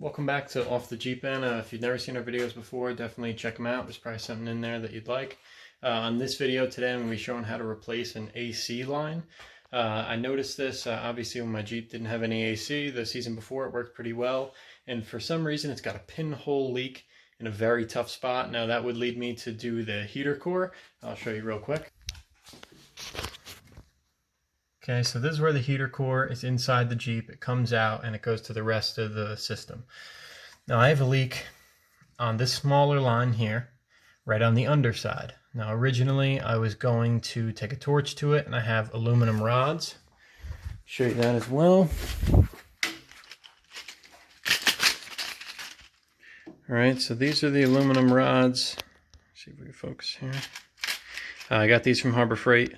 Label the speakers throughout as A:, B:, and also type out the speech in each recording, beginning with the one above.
A: Welcome back to Off the Jeep End. If you've never seen our videos before, definitely check them out. There's probably something in there that you'd like. On this video today, I'm going to be showing how to replace an AC line. I noticed this obviously when my Jeep didn't have any AC. The season before it worked pretty well, and for some reason it's got a pinhole leak in a very tough spot. Now that would lead me to do the heater core. I'll show you real quick. Okay, so this is where the heater core is inside the Jeep. It comes out and it goes to the rest of the system. Now I have a leak on this smaller line here, right on the underside. Now originally I was going to take a torch to it, and I have aluminum rods. Show you that as well. Alright, so these are the aluminum rods. Let's see if we can focus here. I got these from Harbor Freight.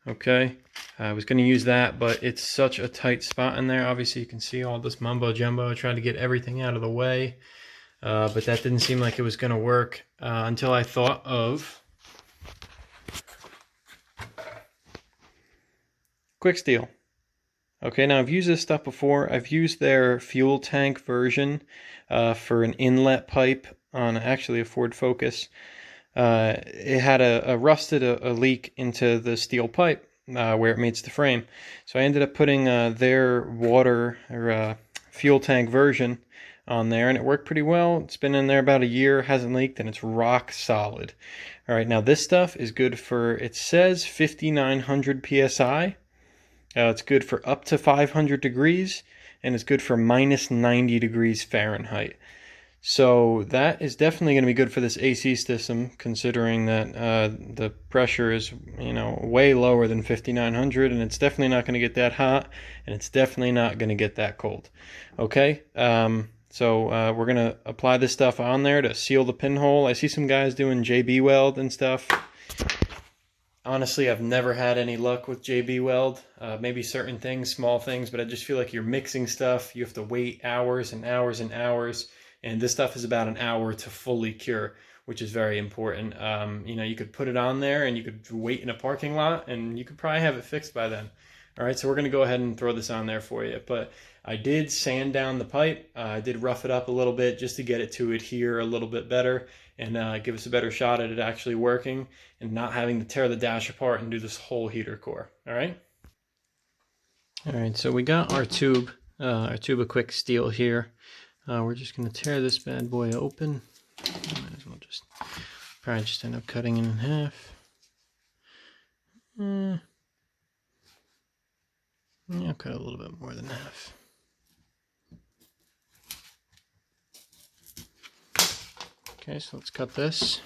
A: Okay, I was going to use that, but it's such a tight spot in there. Obviously you can see all this mumbo jumbo. I tried to get everything out of the way, but that didn't seem like it was going to work until I thought of Quick Steel. Okay, now I've used this stuff before. I've used their fuel tank version for an inlet pipe on actually a Ford Focus. It had a rusted leak into the steel pipe where it meets the frame. So I ended up putting their water or fuel tank version on there, and it worked pretty well. It's been in there about a year, hasn't leaked, and it's rock solid. All right, now this stuff is good for, it says 5,900 PSI. It's good for up to 500 degrees, and it's good for minus 90 degrees Fahrenheit. So that is definitely going to be good for this AC system, considering that the pressure is, way lower than 5,900, and it's definitely not going to get that hot, and it's definitely not going to get that cold. Okay, so we're going to apply this stuff on there to seal the pinhole. I see some guys doing JB weld and stuff. Honestly, I've never had any luck with JB weld. Maybe certain things, small things, but I just feel like you're mixing stuff. You have to wait hours and hours and hours. And this stuff is about an hour to fully cure, which is very important. You could put it on there and you could wait in a parking lot and you could probably have it fixed by then. All right, so we're going to go ahead and throw this on there for you. But I did sand down the pipe. I did rough it up a little bit just to get it to adhere a little bit better and give us a better shot at it actually working and not having to tear the dash apart and do this whole heater core. All right? All right, so we got our tube of Quick Steel here. We're just going to tear this bad boy open. Might as well probably just end up cutting it in half. Yeah, I'll cut a little bit more than half. Okay, so let's cut this.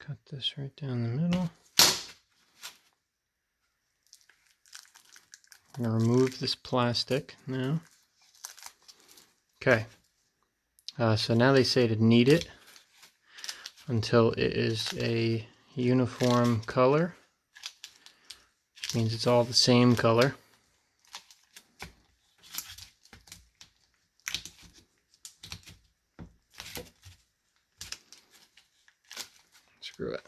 A: Cut this right down the middle. I'm going to remove this plastic now. Okay, so now they say to knead it until it is a uniform color, which means it's all the same color. Screw it.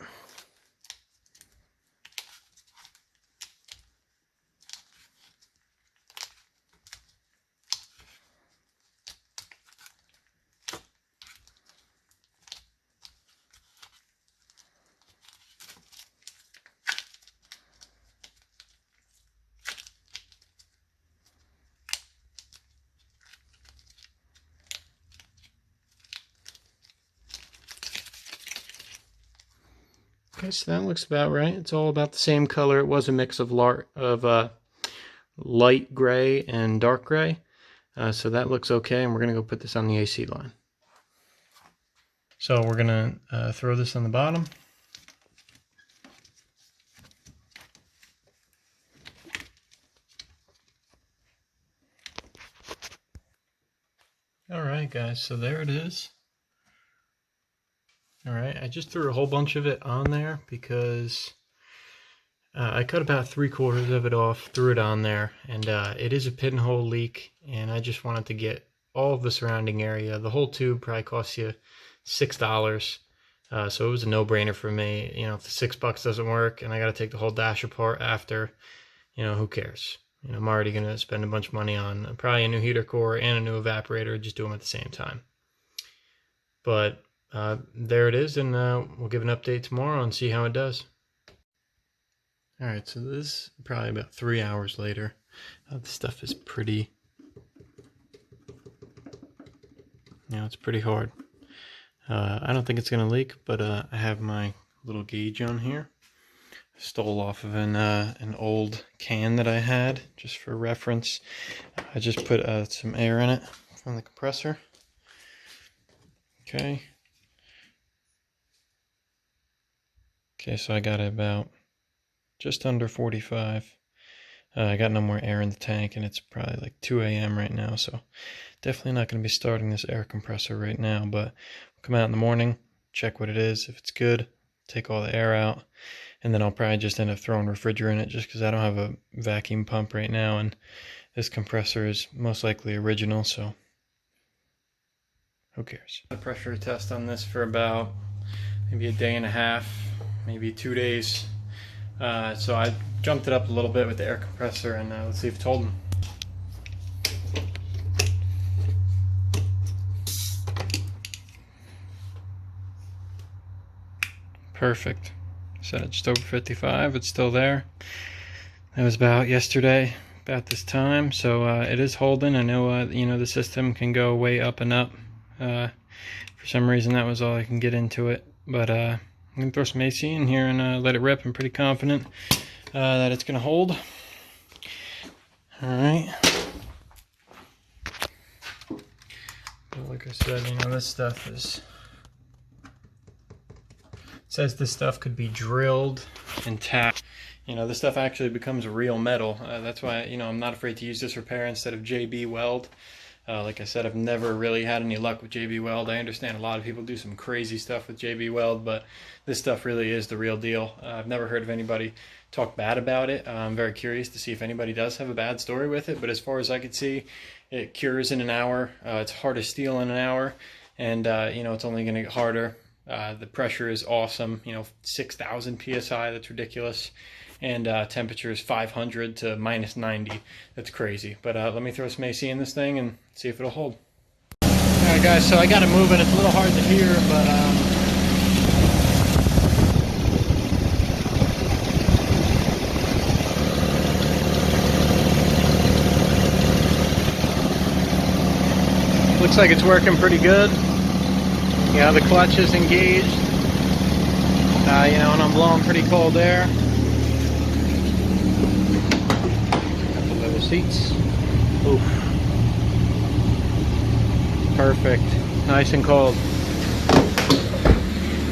A: Okay, so that looks about right. It's all about the same color. It was a mix of light gray and dark gray. So that looks okay, and we're going to go put this on the AC line. So we're going to throw this on the bottom. Alright guys, so there it is. Alright, I just threw a whole bunch of it on there because I cut about 3/4 of it off, threw it on there, and it is a pinhole leak, and I just wanted to get all of the surrounding area. The whole tube probably costs you $6. So it was a no-brainer for me. You know, if the $6 doesn't work and I got to take the whole dash apart after, you know, who cares? I'm already going to spend a bunch of money on probably a new heater core and a new evaporator, just do them at the same time. But there it is, and we'll give an update tomorrow and see how it does. Alright, so this is probably about 3 hours later. This stuff is pretty, it's pretty hard. I don't think it's going to leak, but I have my little gauge on here. Stole off of an old can that I had, just for reference. I just put some air in it from the compressor. Okay. Okay, so I got it about just under 45. I got no more air in the tank, and it's probably like 2 a.m. right now, so definitely not going to be starting this air compressor right now, but we'll come out in the morning, check what it is. If it's good, take all the air out, and then I'll probably just end up throwing refrigerant in it just because I don't have a vacuum pump right now, and this compressor is most likely original, so who cares? A pressure test on this for about maybe a day and a half, maybe 2 days. So I jumped it up a little bit with the air compressor, and let's see if it's holding. Perfect. Set it just over 55. It's still there. That was about yesterday, about this time. So it is holding. I know the system can go way up and up. For some reason, that was all I can get into it. But I'm gonna throw some AC in here and let it rip. I'm pretty confident that it's gonna hold. All right. But like I said, this stuff is. It says this stuff could be drilled and tapped. This stuff actually becomes real metal. That's why, I'm not afraid to use this repair instead of JB Weld. Like I said, I've never really had any luck with JB Weld. I understand a lot of people do some crazy stuff with JB Weld, but this stuff really is the real deal. I've never heard of anybody talk bad about it. I'm very curious to see if anybody does have a bad story with it, but as far as I could see, it cures in an hour. It's hard as steel in an hour, and it's only going to get harder. The pressure is awesome, 6,000 psi, that's ridiculous. And temperature is 500 to minus 90. That's crazy. But let me throw some AC in this thing and see if it'll hold. Alright guys, so I got it moving. It's a little hard to hear, but looks like it's working pretty good. The clutch is engaged, and I'm blowing pretty cold air. Got the leather seats. Oof. Perfect. Nice and cold.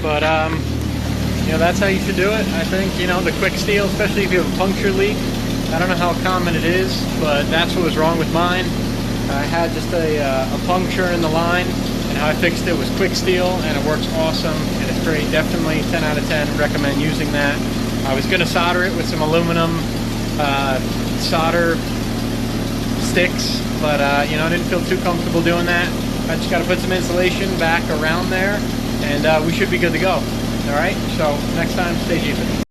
A: But, that's how you should do it. I think, the quick steel, especially if you have a puncture leak. I don't know how common it is, but that's what was wrong with mine. I had just a puncture in the line. And how I fixed it was quick steel, and it works awesome, and it's great. Definitely 10 out of 10, recommend using that. I was going to solder it with some aluminum solder sticks, but I didn't feel too comfortable doing that. I just got to put some insulation back around there, and we should be good to go. Alright, so next time, stay deep.